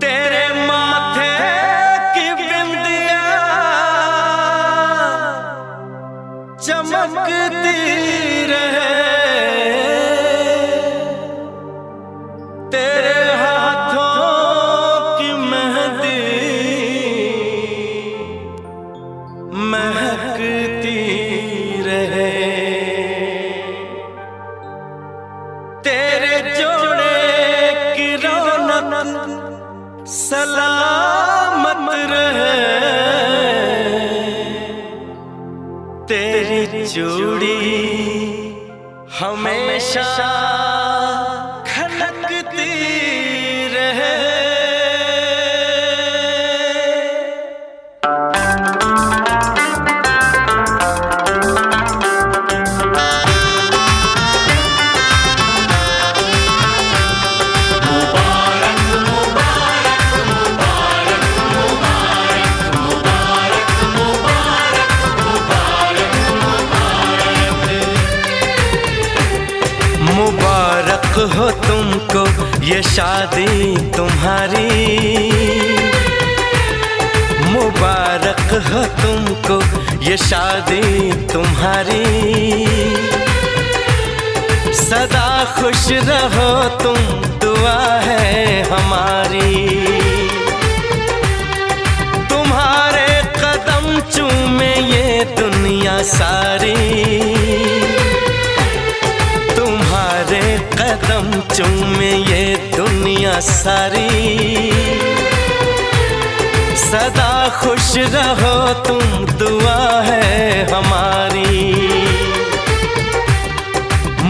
तेरे माथे की बिंदिया चमकती रहे, तेरे हाथों की मेहंदी महकती रहे, तेरे जोड़े की रौनक सलामत रहे, तेरी चूड़ी हमेशा खनकती रहे। मुबारक हो तुमको ये शादी तुम्हारी, मुबारक हो तुमको ये शादी तुम्हारी, सदा खुश रहो तुम दुआ है हमारी। तुम्हारे कदम चूमे ये दुनिया सारी, कदम चूमे ये दुनिया सारी, सदा खुश रहो तुम दुआ है हमारी।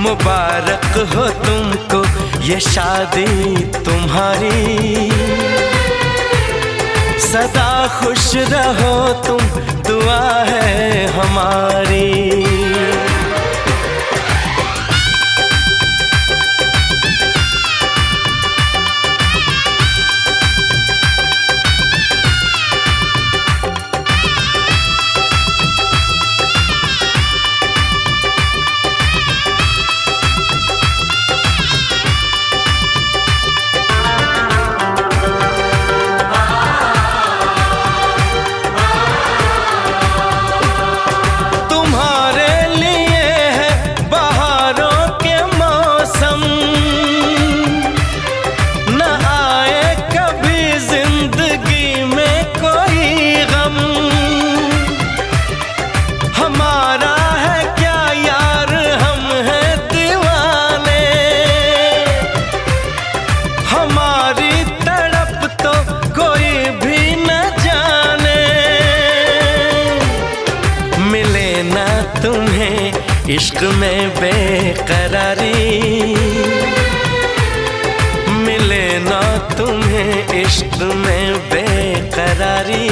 मुबारक हो तुमको ये शादी तुम्हारी, सदा खुश रहो तुम दुआ है हमारी। तुम्हें इश्क में बेकरारी मिले ना, तुम्हें इश्क में बेकरारी,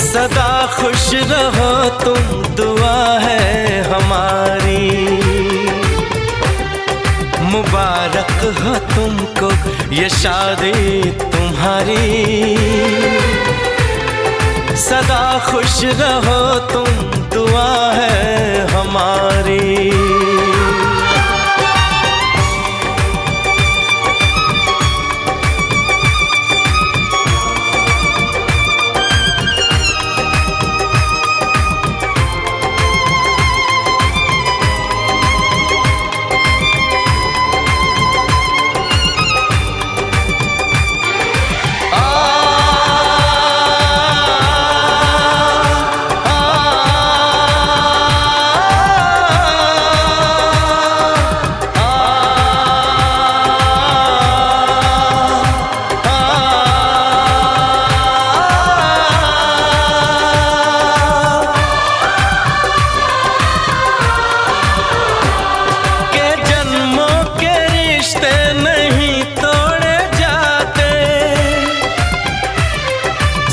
सदा खुश रहो तुम दुआ है हमारी। मुबारक हो तुमको ये शादी तुम्हारी, सदा खुश रहो तुम दुआ है हमारी।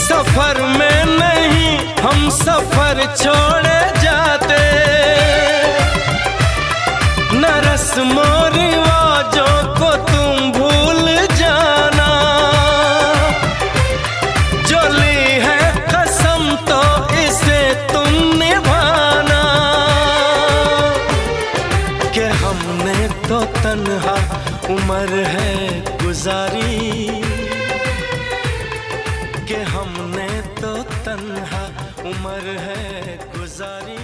सफर में नहीं हम सफर छोड़े जाते, न रस्मों रिवाजों को तुम भूल जाना, जो ली है कसम तो इसे तुम निभाना, कि हमने तो तन्हा उम्र है गुजारी कि हमने तो तन्हा उम्र है गुजारी।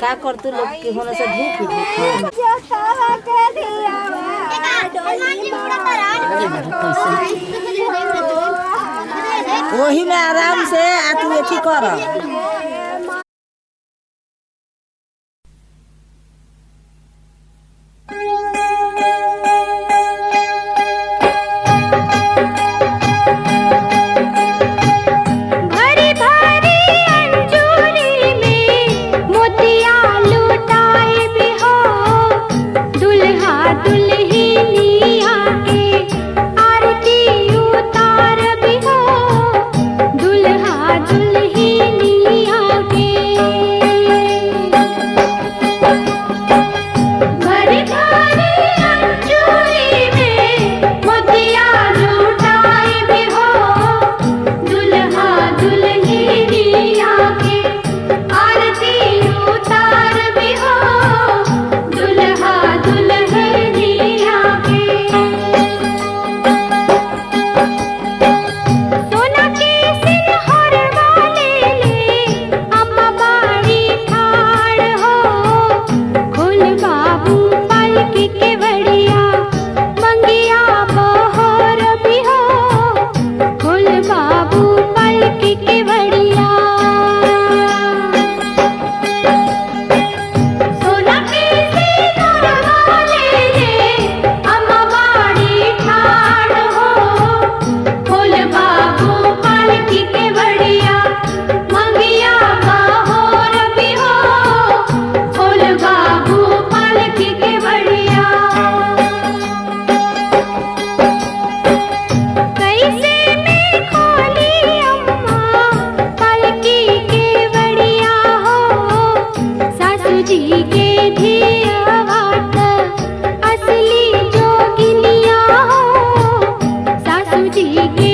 का करतू लोग के होने से धूप वही में आराम से आ तू एथी कर। जी के